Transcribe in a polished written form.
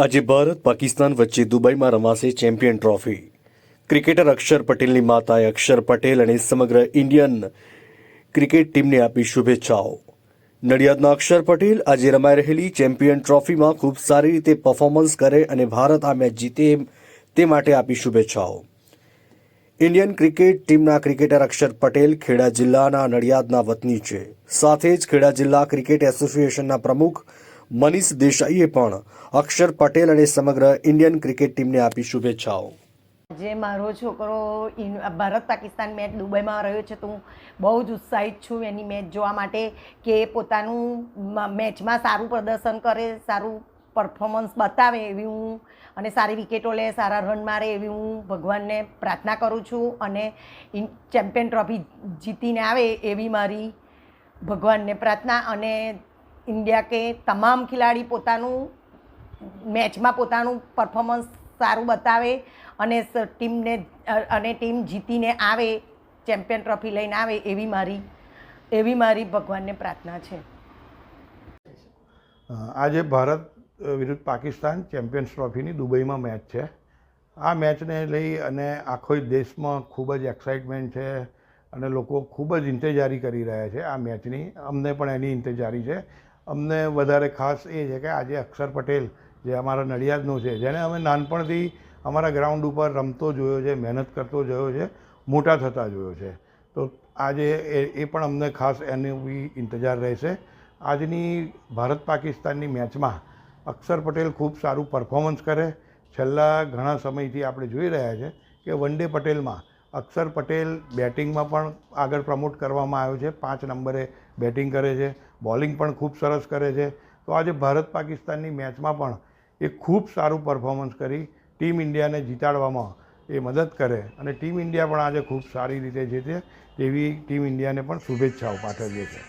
આજે ભારત પાકિસ્તાન વચ્ચે દુબઈમાં રમાશે ચેમ્પિયન ટ્રોફી. ક્રિકેટર અક્ષર પટેલની માતાએ અક્ષર પટેલ અને સમગ્ર ઇન્ડિયન ક્રિકેટ ટીમને આપી શુભેચ્છાઓ. નડિયાદના અક્ષર પટેલ આજે રમાઈ રહેલી ચેમ્પિયન ટ્રોફીમાં ખૂબ સારી રીતે પરફોર્મન્સ કરે અને ભારત આ મેચ જીતે તે માટે આપી શુભેચ્છાઓ. ઇન્ડિયન ક્રિકેટ ટીમના ક્રિકેટર અક્ષર પટેલ ખેડા જિલ્લાના નડિયાદના વતની છે. સાથે જ ખેડા જિલ્લા ક્રિકેટ એસોસિએશનના પ્રમુખ મનીષ દેસાઈએ પણ અક્ષર પટેલ અને સમગ્ર ઇન્ડિયન ક્રિકેટ ટીમને આપી શુભેચ્છાઓ. જે મારો છોકરો ભારત પાકિસ્તાન મેચ દુબઈમાં રહ્યો છે તો હું બહુ જ ઉત્સાહિત છું એની મેચ જોવા માટે કે પોતાનું મેચમાં સારું પ્રદર્શન કરે, સારું પરફોર્મન્સ બતાવે એવી હું અને સારી વિકેટો લે, સારા રન મારે એવી હું ભગવાનને પ્રાર્થના કરું છું અને ચેમ્પિયન ટ્રોફી જીતીને આવે એવી મારી ભગવાનને પ્રાર્થના. અને ઇન્ડિયા કે તમામ ખેલાડી પોતાનું મેચમાં પોતાનું પરફોર્મન્સ સારું બતાવે અને ટીમ જીતીને આવે, ચેમ્પિયન ટ્રોફી લઈને આવે એવી મારી ભગવાનને પ્રાર્થના છે. આજે ભારત વિરુદ્ધ પાકિસ્તાન ચેમ્પિયન્સ ટ્રોફીની દુબઈમાં મેચ છે. આ મેચને લઈ અને આખો દેશમાં ખૂબ જ એક્સાઇટમેન્ટ છે અને લોકો ખૂબ જ ઇંતજારી કરી રહ્યા છે આ મેચની. અમને પણ એની ઇંતજારી છે. અમને વધારે ખાસ એ છે કે આજે અક્ષર પટેલ જે અમારા નડિયાદનો છે, જેને અમે નાનપણથી અમારા ગ્રાઉન્ડ ઉપર રમતો જોયો છે, મહેનત કરતો જોયો છે, મોટા થતા જોયો છે, તો આજે એ પણ અમને ખાસ એનો બી ઇંતજાર રહેશે. આજની ભારત પાકિસ્તાનની મેચમાં અક્ષર પટેલ ખૂબ સારું પરફોર્મન્સ કરે. છેલ્લા ઘણા સમયથી આપણે જોઈ રહ્યા છે કે વન ડે પટેલમાં અક્ષર પટેલ બેટિંગમાં પણ આગળ પ્રમોટ કરવામાં આવ્યો છે. 5 નંબરે બેટિંગ કરે છે, બોલિંગ પણ ખૂબ સરસ કરે છે. તો આજે ભારત પાકિસ્તાનની મેચમાં પણ એ ખૂબ સારું પરફોર્મન્સ કરી ટીમ ઇન્ડિયાને જીતાડવામાં એ મદદ કરે અને ટીમ ઇન્ડિયા પણ આજે ખૂબ સારી રીતે જીતે તેવી ટીમ ઇન્ડિયાને પણ શુભેચ્છાઓ પાઠવીએ છીએ.